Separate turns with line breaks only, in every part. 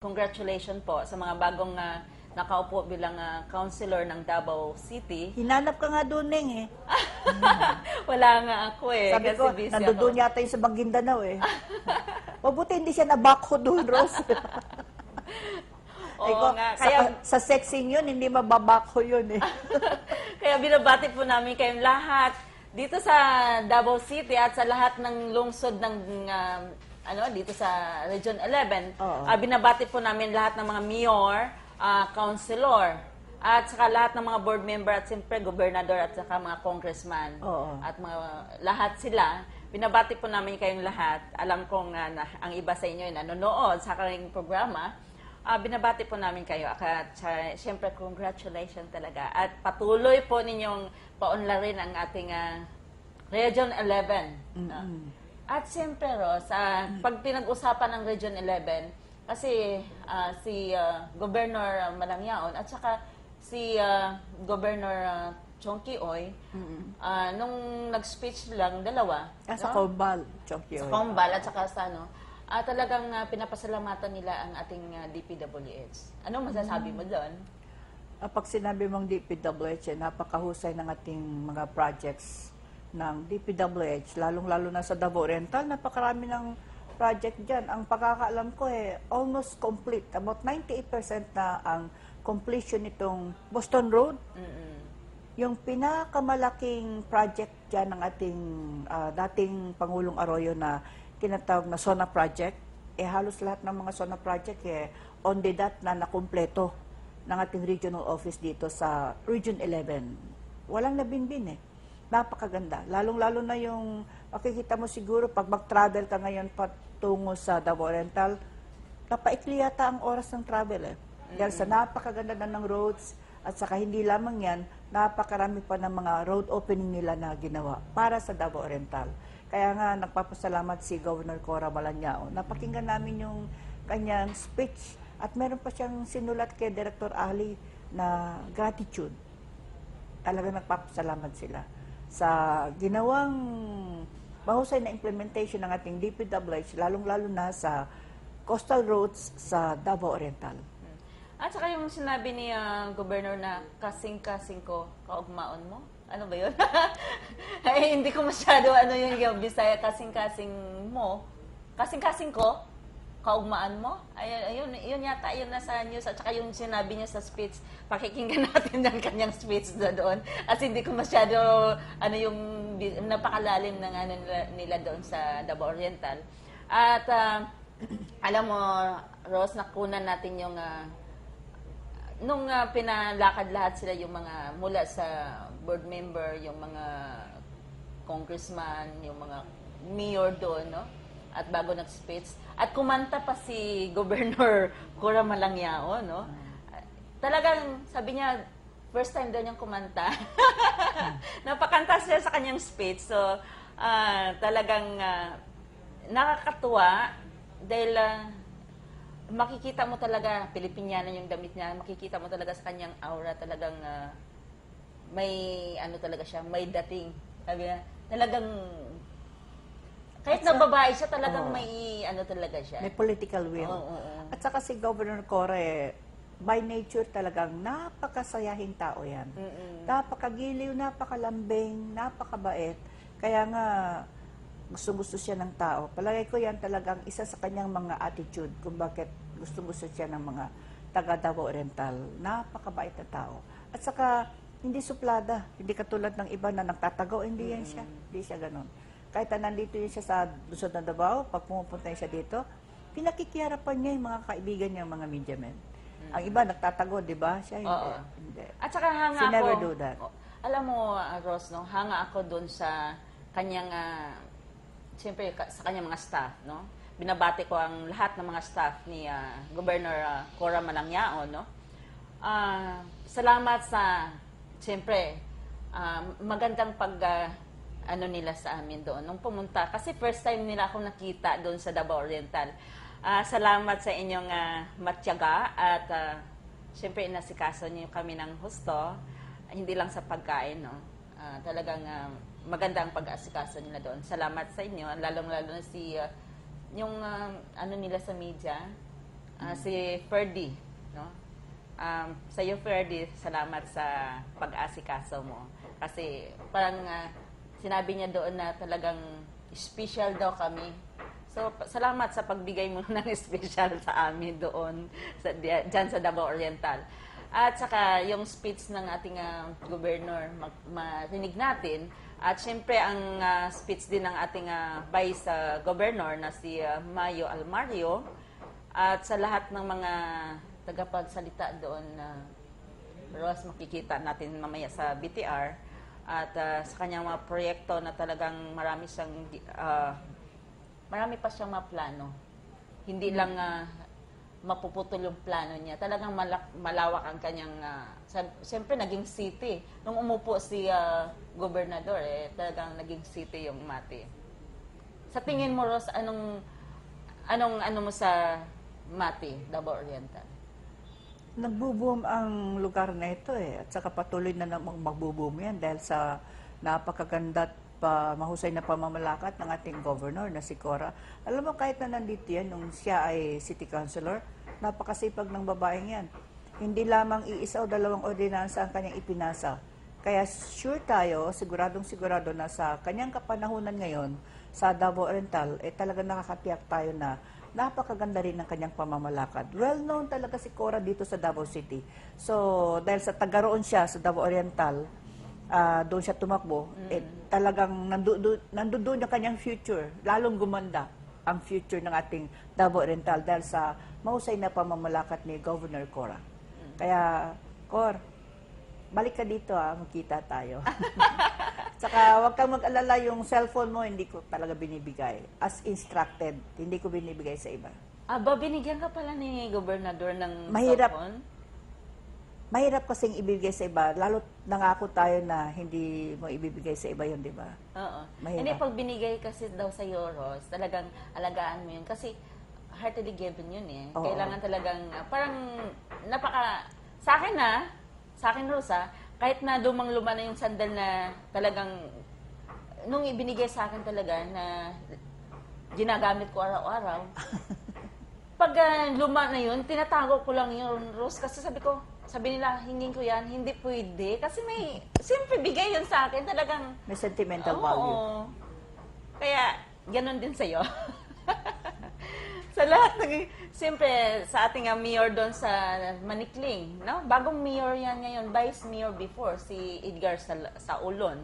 Congratulations po sa mga bagong nakaupo bilang councilor ng Davao City.
Hinanap ka nga doon, Neng, eh.
Wala nga ako eh.
Sabi
kasi
ko,
busy
nandoon
ako.
yata yung sa Maguindanao, eh. Mabuti hindi siya nabako doon, Rose. Ay ko,
Oo nga. Kaya,
sa sexing yun, hindi mababako yun, eh.
kaya binabati po namin kayong lahat dito sa Davao City at sa lahat ng lungsod ng dito sa Region 11.
Oo.
Binabati po namin lahat ng mga mayor, councilor, at saka lahat ng mga board member at siyempre gobernador at saka mga congressman.
Oo.
At lahat sila. Binabati po namin kayong lahat. Alam kong ang iba sa inyo ay nanonood sa aking programa. Binabati po namin kayo. At siyempre, congratulations talaga. At patuloy po ninyong paunlarin ang ating Region 11. At siyempre, Ros, pag pinag-usapan ng Region 11, kasi si Governor Malangyaon at saka si Governor Chongki Oy, nung nag-speech lang, dalawa.
Sa Combal, Chongki.
Sa Combal at saka sa talagang pinapasalamatan nila ang ating DPWH. Ano masasabi mo doon?
Pag sinabi mong DPWH, napakahusay ng ating mga projects ng DPWH, lalong-lalo na sa Davao Oriental, napakarami ng project dyan. Ang pagkakaalam ko almost complete. About 98% na ang completion nitong Boston Road. Yung pinakamalaking project dyan ng ating dating Pangulong Arroyo na tinatawag na SONA Project, halos lahat ng mga SONA Project on the dot na nakumpleto ng ating regional office dito sa Region 11. Walang nabinbin Napakaganda. Lalong-lalo na yung makikita mo siguro pag mag-travel ka ngayon patungo sa Davao Oriental, napaikli yata ang oras ng travel Dahil sa napakaganda na ng roads at saka hindi lamang yan, napakarami pa ng mga road opening nila na ginawa para sa Davao Oriental. Kaya nga nagpapasalamat si Governor Cora Malanyao. Napakinggan namin yung kanyang speech at meron pa siyang sinulat kay Director Ali na gratitude. Talaga nagpapasalamat sila sa ginawang mahusay na implementation ng ating DPWH, lalong-lalo na sa coastal roads sa Davao Oriental.
At saka yung sinabi ni Governor na kasing-kasing ko, kaugmaon mo? Ano ba yun? Ay, hindi ko masyado yung Bisaya, kasing-kasing mo. Kasing-kasing ko, kaugmaan mo? Ayun, yun yata, yun nasa news. At saka yung sinabi niya sa speech, pakikinggan natin ang kanyang speech doon. At hindi ko masyado, yung napakalalim ng nila doon sa Davao Oriental. At alam mo, Rose, nakunan natin yung nung pinalakad lahat sila yung mga mula sa board member, yung mga congressman, yung mga mayor doon, no? At bago nag-speech. At kumanta pa si Governor Cora Malanyao, no? Talagang, sabi niya, first time daw niyang kumanta. Napakanta siya sa kanyang speech. So, talagang nakakatuwa dahil makikita mo talaga, Pilipiniana yung damit niya, makikita mo talaga sa kanyang aura, talagang may, talaga siya, may dating. Sabi niya, talagang, kahit na babae siya, talagang may, talaga siya.
May political will. At saka si Governor Core, by nature talagang napakasayahin tao yan. Napakagiliw, napakalambing, napakabait. Kaya nga, gusto-gusto siya ng tao. Palagay ko yan talagang isa sa kanyang mga attitude kung bakit gusto-gusto siya ng mga taga Davao Oriental. Napakabait na tao. At saka, hindi suplada. Hindi katulad ng iba na nagtatagaw. Hindi yan siya. Hindi siya ganun. Kahit na nandito yun siya sa Luzon ng Davao, pag pumupunta siya dito, pinakikiyarapan niya yung mga kaibigan niya, mga media men. Ang iba nagtatago, di ba? Siya hindi.
At saka hanga
She
ako.
never do that.
Alam mo, Ross, no, hanga ako doon sa kanyang siyempre sa kanyang mga staff, no? Binabati ko ang lahat ng mga staff ni Governor Cora Malanyao, no? Salamat sa siyempre magandang nila sa amin doon nung pumunta kasi first time nila ako nakita doon sa Davao Oriental. Salamat sa inyong matyaga at siyempre inasikaso niyo kami ng husto, hindi lang sa pagkain, no? Talagang maganda ang pag-aasikaso nila doon. Salamat sa inyo, lalong-lalo na si yung nila sa media, si Ferdy, no? Sa iyo, Ferdy, salamat sa pag-asikaso mo. Kasi parang sinabi niya doon na talagang special daw kami. So, salamat sa pagbigay mo ng special sa amin doon, dyan sa Davao Oriental. At saka yung speech ng ating gobernador, marinig natin. At syempre, ang speech din ng ating Vice Governor na si Mayo Almario. At sa lahat ng mga tagapagsalita doon na Ross, makikita natin mamaya sa BTR. At sa kanyang mga proyekto na talagang marami pa siyang maplano. Hindi lang mapuputol yung plano niya. Talagang malawak ang kanyang, siyempre naging city. Nung umupo si gobernador, talagang naging city yung Mati. Sa tingin mo, Ross, ano mo sa Mati, Davao Oriental?
Nagbo-boom ang lugar na ito at saka patuloy na namang magbo-boom yan dahil sa napakaganda at mahusay na pamamalakat ng ating governor na si Cora. Alam mo, kahit na nandito yan, nung siya ay city councilor, napakasipag ng babaeng yan. Hindi lamang iisa o dalawang ordinansa ang kanyang ipinasa. Kaya sure tayo, siguradong sigurado na sa kanyang kapanahunan ngayon, sa Davao Oriental, talagang nakakatiyak tayo na napakaganda rin ng kanyang pamamalakad. Well-known talaga si Cora dito sa Davao City. So, dahil sa tagaroon siya sa Davao Oriental, doon siya tumakbo, talagang nandoon yung kanyang future. Lalong gumanda ang future ng ating Davao Oriental dahil sa mahusay na pamamalakad ni Governor Cora. Kaya, Cor, balik ka dito magkita tayo. Saka huwag kang mag-alala, yung cellphone mo, hindi ko talaga binibigay. As instructed, hindi ko binibigay sa iba.
Binigyan ka pala ni Gobernador ng
Mahirap.
cellphone?
Mahirap kasing ibibigay sa iba. Lalo nangako tayo na hindi mo ibibigay sa iba yun, di ba?
Oo.
Mahirap.
Hindi, pag binigay kasi daw sa Ross, talagang alagaan mo yun. Kasi heartily given yun
Oo.
Kailangan talagang, parang sa akin Rosa, kahit na lumang-luma na yung sandal na talagang, nung ibinigay sa akin talaga na ginagamit ko araw-araw, pag luma na yun, tinatago ko lang yun, Rose, kasi sabi nila, hingin ko yan, hindi pwede. Kasi siyempre bigay yun sa akin, talagang,
May sentimental
oo.
value.
Kaya, ganun din sa'yo. Sa lahat, siyempre, sa ating mayor doon sa Manikling, no? Bagong mayor yan ngayon, vice mayor before, si Edgar sa Ulon.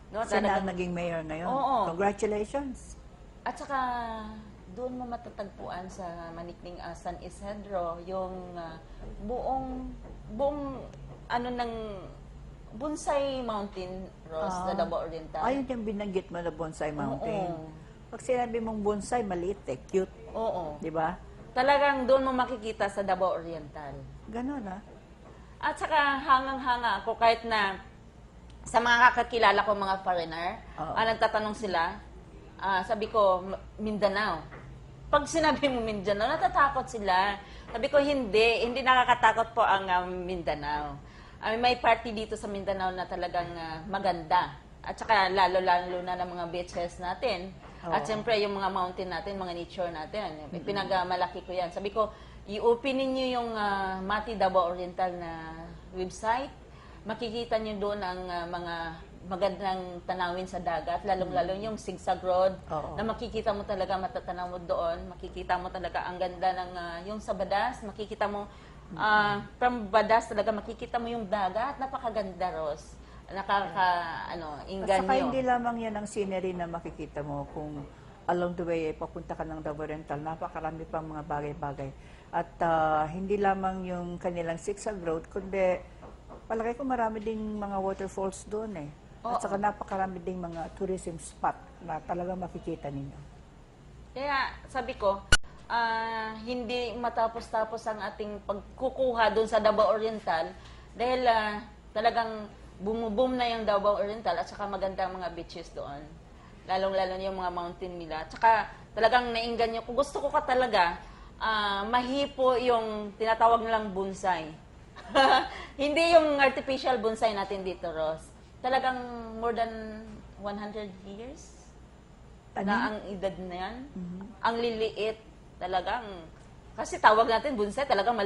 No?
Siya na ang naging mayor ngayon.
Oo.
Congratulations.
At saka, doon mo matatagpuan sa Manikling San Isidro, yung buong ng Bonsai Mountain, Rose, sa Davao Oriental.
Ayun yung binanggit mo na Bonsai Mountain.
Oo.
Pag sinabi mong bonsai, maliit cute.
Oo.
Di ba?
Talagang doon mo makikita sa Davao Oriental.
Ganon
At saka hangang-hanga ako kahit na sa mga kakakilala ko mga foreigner,
Oo.
nagtatanong sila, sabi ko, Mindanao. Pag sinabi mo Mindanao, natatakot sila. Sabi ko, hindi nakakatakot po ang Mindanao. May party dito sa Mindanao na talagang maganda. At saka lalo-lalo na ng mga beaches natin.
Oo.
At siyempre, yung mga mountain natin, mga nature natin. Pinagmalaki ko yan. Sabi ko, i-open ninyo yung Mati Davao Oriental na website. Makikita nyo doon ang mga magandang tanawin sa dagat, lalong-lalo yung Sigsag Road,
Oo.
na makikita mo talaga, matatanaw mo doon, makikita mo talaga ang ganda ng, yung sa Badas, makikita mo, from Badas talaga, makikita mo yung dagat, napakaganda, Ros.
At
Inganyo.
saka hindi lamang yan ang scenery na makikita mo kung along the way papunta ka ng Davao Oriental, napakarami pang mga bagay-bagay. At hindi lamang yung kanilang Sigsag Road, kundi palagay ko marami ding mga waterfalls doon
Oo.
At saka napakarami ding mga tourism spot na talaga makikita ninyo.
Kaya sabi ko, hindi matapos-tapos ang ating pagkukuha doon sa Davao Oriental dahil talagang bumuboom na yung Davao Oriental at saka maganda ang mga beaches doon. Lalong-lalo yung mga mountain nila. At saka talagang nainganyo ko. Gusto ko ka talaga mahipo yung tinatawag nilang bonsai. Hindi yung artificial bonsai natin dito, Ross. Talagang more than 100 years na ang edad na yan. Ang liliit talagang Kasi tawag natin bonsai talagang